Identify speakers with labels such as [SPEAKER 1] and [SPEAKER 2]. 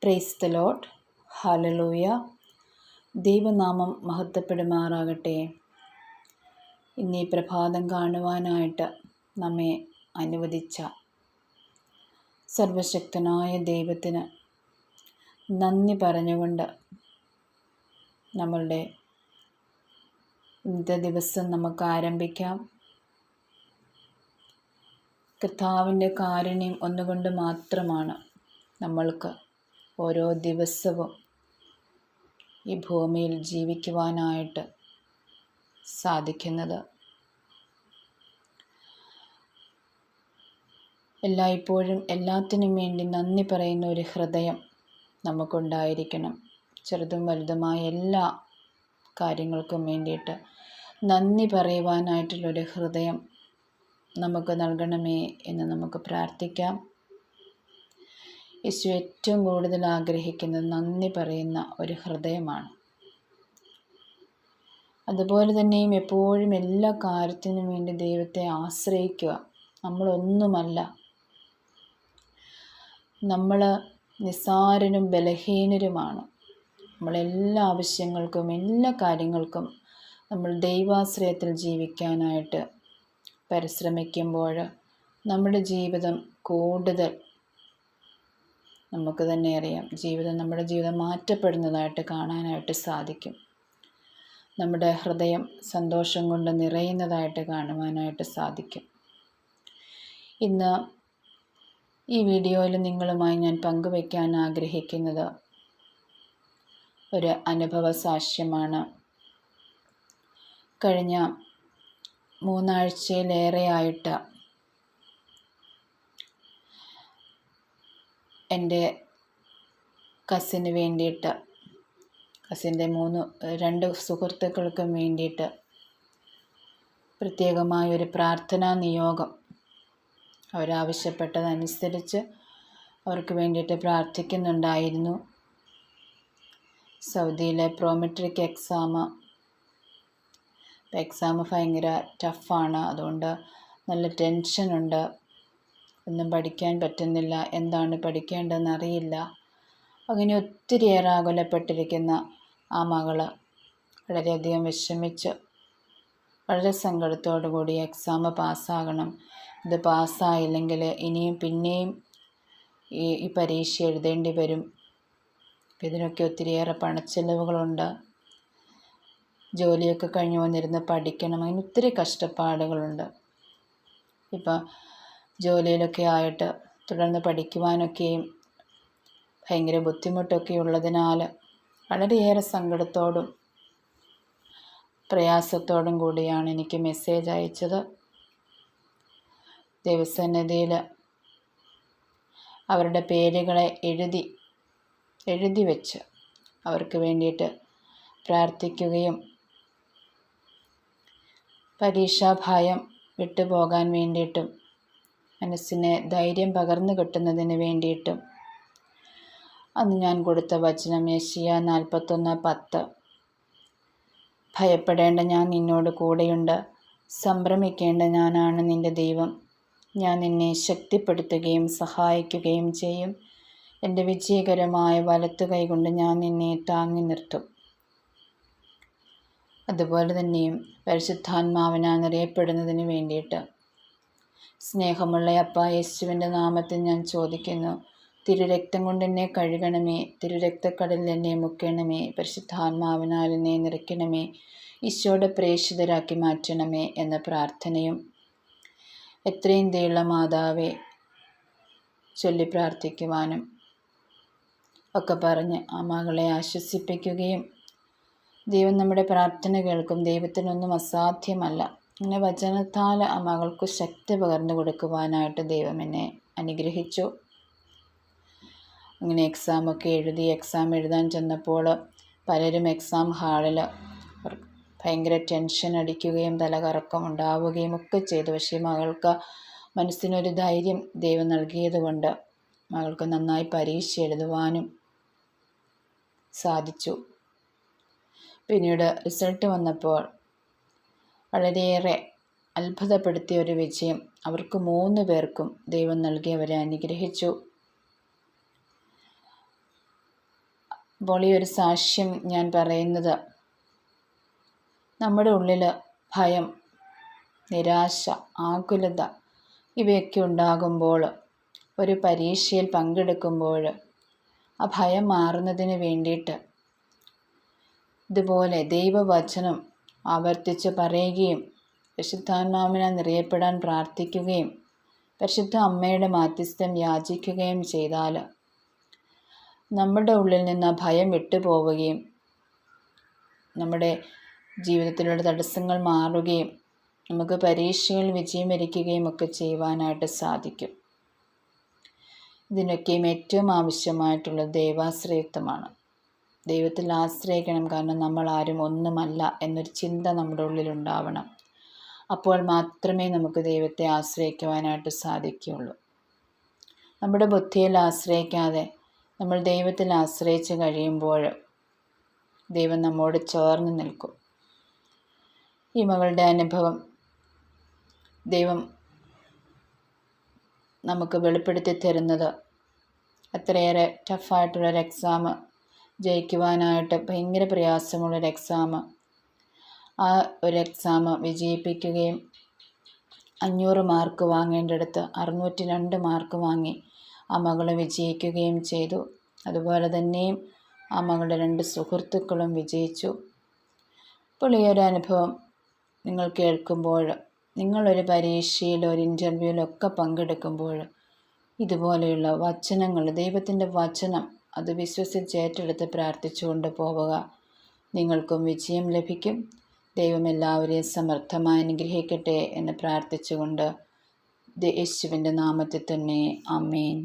[SPEAKER 1] Praise the Lord. Hallelujah. ദൈവനാമം മഹത്വപ്പെടുമാറാകട്ടെ. ഇന്നീ പ്രഭാതം കാണുവാനായിട്ട് നമ്മെ അനുവദിച്ച സർവശക്തനായ ദൈവത്തിന് നന്ദി പറഞ്ഞുകൊണ്ട് നമ്മളുടെ ഇന്നത്തെ ദിവസം നമുക്ക് ആരംഭിക്കാം. കർത്താവിൻ്റെ കാരുണ്യം ഒന്നുകൊണ്ട് മാത്രമാണ് നമ്മൾക്ക് ഓരോ ദിവസവും ഈ ഭൂമിയിൽ ജീവിക്കുവാനായിട്ട് സാധിക്കുന്നത്. എല്ലായ്പ്പോഴും എല്ലാത്തിനും വേണ്ടി നന്ദി പറയുന്ന ഒരു ഹൃദയം നമുക്കുണ്ടായിരിക്കണം. ചെറുതും വലുതുമായ എല്ലാ കാര്യങ്ങൾക്കും വേണ്ടിയിട്ട് നന്ദി പറയുവാനായിട്ടുള്ളൊരു ഹൃദയം നമുക്ക് നൽകണമേ എന്ന് നമുക്ക് പ്രാർത്ഥിക്കാം. യേശു ഏറ്റവും കൂടുതൽ ആഗ്രഹിക്കുന്നത് നന്ദി പറയുന്ന ഒരു ഹൃദയമാണ്. അതുപോലെ തന്നെയും എപ്പോഴും എല്ലാ കാര്യത്തിനും വേണ്ടി ദൈവത്തെ ആശ്രയിക്കുക. നമ്മളൊന്നുമല്ല, നമ്മൾ നിസ്സാരനും ബലഹീനരുമാണ്. നമ്മളെല്ലാ ആവശ്യങ്ങൾക്കും എല്ലാ കാര്യങ്ങൾക്കും നമ്മൾ ദൈവാശ്രയത്തിൽ ജീവിക്കാനായിട്ട് പരിശ്രമിക്കുമ്പോൾ നമ്മുടെ ജീവിതം കൂടുതൽ നമുക്ക് തന്നെ അറിയാം, നമ്മുടെ ജീവിതം മാറ്റപ്പെടുന്നതായിട്ട് കാണാനായിട്ട് സാധിക്കും. നമ്മുടെ ഹൃദയം സന്തോഷം കൊണ്ട് നിറയുന്നതായിട്ട് കാണുവാനായിട്ട് സാധിക്കും. ഇന്ന് ഈ വീഡിയോയിൽ നിങ്ങളുമായി ഞാൻ പങ്കുവയ്ക്കാൻ ആഗ്രഹിക്കുന്നത് ഒരു അനുഭവ സാക്ഷ്യമാണ്. കഴിഞ്ഞ 3 ആഴ്ചയിലേറെയായിട്ട് എൻ്റെ കസിന് വേണ്ടിയിട്ട്, കസിൻ്റെ 2 സുഹൃത്തുക്കൾക്കും വേണ്ടിയിട്ട് പ്രത്യേകമായൊരു പ്രാർത്ഥനാ നിയോഗം അവരാവശ്യപ്പെട്ടതനുസരിച്ച് അവർക്ക് വേണ്ടിയിട്ട് പ്രാർത്ഥിക്കുന്നുണ്ടായിരുന്നു. സൗദിയിലെ പ്രോമെട്രിക് എക്സാം ഭയങ്കര ടഫാണ്. അതുകൊണ്ട് നല്ല ടെൻഷനുണ്ട്. ഒന്നും പഠിക്കാൻ പറ്റുന്നില്ല, എന്താണ് പഠിക്കേണ്ടതെന്ന് അറിയില്ല. അങ്ങനെ ഒത്തിരിയേറെ ആകുലപ്പെട്ടിരിക്കുന്ന ആ മകള് വളരെയധികം വിഷമിച്ച് വളരെ സങ്കടത്തോടു കൂടി എക്സാം പാസ്സാകണം, ഇത് പാസ്സായില്ലെങ്കിൽ ഇനിയും പിന്നെയും ഈ പരീക്ഷ എഴുതേണ്ടി വരും, ഇതിനൊക്കെ ഒത്തിരിയേറെ പണച്ചെലവുകളുണ്ട്, ജോലിയൊക്കെ കഴിഞ്ഞ് വന്നിരുന്ന് പഠിക്കണം, അതിന് ഒത്തിരി കഷ്ടപ്പാടുകളുണ്ട്. ഇപ്പം ജോലിയിലൊക്കെ ആയിട്ട് തുടർന്ന് പഠിക്കുവാനൊക്കെയും ഭയങ്കര ബുദ്ധിമുട്ടൊക്കെ ഉള്ളതിനാൽ വളരെയേറെ സങ്കടത്തോടും പ്രയാസത്തോടും കൂടിയാണ് എനിക്ക് മെസ്സേജ് അയച്ചത്. ദൈവസന്നിധിയിൽ അവരുടെ പേരുകളെ എഴുതി വെച്ച് അവർക്ക് വേണ്ടിയിട്ട് പ്രാർത്ഥിക്കുകയും പരീക്ഷാഭയം വിട്ടുപോകാൻ വേണ്ടിയിട്ടും മനസ്സിനെ ധൈര്യം പകർന്നു കിട്ടുന്നതിന് വേണ്ടിയിട്ടും അന്ന് ഞാൻ കൊടുത്ത വചനം യെശയ്യാ 41:10, ഭയപ്പെടേണ്ട, ഞാൻ നിന്നോട് കൂടെയുണ്ട്, സംഭ്രമിക്കേണ്ട, ഞാനാണ് നിൻ്റെ ദൈവം, ഞാൻ നിന്നെ ശക്തിപ്പെടുത്തുകയും സഹായിക്കുകയും ചെയ്യും, എൻ്റെ വിജയകരമായ വലത്തുകൈ കൊണ്ട് ഞാൻ നിന്നെ താങ്ങി നിർത്തും. അതുപോലെ തന്നെയും പരിശുദ്ധാത്മാവിനാൽ നിറയപ്പെടുന്നതിന് വേണ്ടിയിട്ട് സ്നേഹമുള്ള അപ്പ, യേശുവിൻ്റെ നാമത്തിൽ ഞാൻ ചോദിക്കുന്നു, തിരുരക്തം കൊണ്ട് എന്നെ കഴുകണമേ, തിരുരക്തക്കടലിൽ എന്നെ മുക്കണമേ, പരിശുദ്ധാത്മാവിനാൽ എന്നെ നിറയ്ക്കണമേ, ഈശോയുടെ പ്രേക്ഷിതരാക്കി മാറ്റണമേ എന്ന പ്രാർത്ഥനയും എത്രയും ദയുള്ള മാതാവെ ചൊല്ലി പ്രാർത്ഥിക്കുവാനും ഒക്കെ പറഞ്ഞ് ആ മകളെ ആശ്വസിപ്പിക്കുകയും, ദൈവം നമ്മുടെ പ്രാർത്ഥന കേൾക്കും, ദൈവത്തിനൊന്നും അസാധ്യമല്ല, അങ്ങനെ വചനത്താൽ ആ മകൾക്ക് ശക്തി പകർന്നു കൊടുക്കുവാനായിട്ട് ദൈവം എന്നെ അനുഗ്രഹിച്ചു. അങ്ങനെ എക്സാമൊക്കെ എക്സാം എഴുതാൻ ചെന്നപ്പോൾ പലരും എക്സാം ഹാളിൽ ഭയങ്കര ടെൻഷൻ അടിക്കുകയും തലകറക്കം ഉണ്ടാവുകയും ഒക്കെ ചെയ്തു. പക്ഷേ മകൾക്ക് മനസ്സിനൊരു ധൈര്യം ദൈവം നൽകിയതുകൊണ്ട് മകൾക്ക് നന്നായി പരീക്ഷ എഴുതുവാനും സാധിച്ചു. പിന്നീട് റിസൾട്ട് വന്നപ്പോൾ വളരെയേറെ അത്ഭുതപ്പെടുത്തിയ ഒരു വിജയം അവർക്ക് 3 പേർക്കും ദൈവം നൽകി അവരെ അനുഗ്രഹിച്ചു. അപ്പോൾ ഈ ഒരു സാക്ഷ്യം ഞാൻ പറയുന്നത്, നമ്മുടെ ഉള്ളിൽ ഭയം, നിരാശ, ആകുലത ഇവയൊക്കെ ഉണ്ടാകുമ്പോൾ, ഒരു പരീക്ഷയിൽ പങ്കെടുക്കുമ്പോൾ ആ ഭയം മാറുന്നതിന് വേണ്ടിയിട്ട് ഇതുപോലെ ദൈവവചനം ആവർത്തിച്ച് പറയുകയും പരിശുദ്ധാത്മാവിനാൽ നിറയപ്പെടാൻ പ്രാർത്ഥിക്കുകയും പരിശുദ്ധ അമ്മയുടെ മാധ്യസ്ഥം യാചിക്കുകയും ചെയ്താൽ നമ്മുടെ ഉള്ളിൽ നിന്ന് ആ ഭയം വിട്ടുപോവുകയും നമ്മുടെ ജീവിതത്തിലുള്ള തടസ്സങ്ങൾ മാറുകയും നമുക്ക് പരീക്ഷകളിൽ വിജയം വരിക്കുകയും ഒക്കെ ചെയ്യുവാനായിട്ട് സാധിക്കും. ഇതിനൊക്കെയും ഏറ്റവും ആവശ്യമായിട്ടുള്ളത് ദൈവാശ്രയത്വമാണ്. ദൈവത്തിൽ ആശ്രയിക്കണം. കാരണം നമ്മൾ ആരും ഒന്നുമല്ല എന്നൊരു ചിന്ത നമ്മുടെ ഉള്ളിലുണ്ടാവണം. അപ്പോൾ മാത്രമേ നമുക്ക് ദൈവത്തെ ആശ്രയിക്കുവാനായിട്ട് സാധിക്കുകയുള്ളൂ. നമ്മുടെ ബുദ്ധിയിൽ ആശ്രയിക്കാതെ നമ്മൾ ദൈവത്തിൽ ആശ്രയിച്ച് കഴിയുമ്പോൾ ദൈവം നമ്മോട് ചേർന്ന് നിൽക്കും. ഈ മകളുടെ അനുഭവം ദൈവം നമുക്ക് വെളിപ്പെടുത്തി തരുന്നത്, അത്രയേറെ ടഫായിട്ടുള്ളൊരു എക്സാം ജയിക്കുവാനായിട്ട് ഭയങ്കര പ്രയാസമുള്ളൊരു എക്സാം, ആ ഒരു എക്സാം വിജയിപ്പിക്കുകയും 500 മാർക്ക് വാങ്ങേണ്ടടുത്ത് 602 മാർക്ക് വാങ്ങി ആ മകൾ വിജയിക്കുകയും ചെയ്തു. അതുപോലെ തന്നെയും ആ മകളുടെ 2 സുഹൃത്തുക്കളും വിജയിച്ചു. അപ്പോൾ ഈ ഒരു അനുഭവം നിങ്ങൾ കേൾക്കുമ്പോൾ, നിങ്ങളൊരു പരീക്ഷയിലോ ഒരു ഇൻ്റർവ്യൂവിലൊക്കെ പങ്കെടുക്കുമ്പോൾ ഇതുപോലെയുള്ള വചനങ്ങൾ, ദൈവത്തിൻ്റെ വചനം അത് വിശ്വസിച്ച് ഏറ്റെടുത്ത് പ്രാർത്ഥിച്ചുകൊണ്ട് പോവുക. നിങ്ങൾക്കും വിജയം ലഭിക്കും. ദൈവം എല്ലാവരെയും സമർത്ഥമായി അനുഗ്രഹിക്കട്ടെ എന്ന് പ്രാർത്ഥിച്ചുകൊണ്ട് യേശുവിൻ്റെ നാമത്തിൽ തന്നെ ആമേൻ.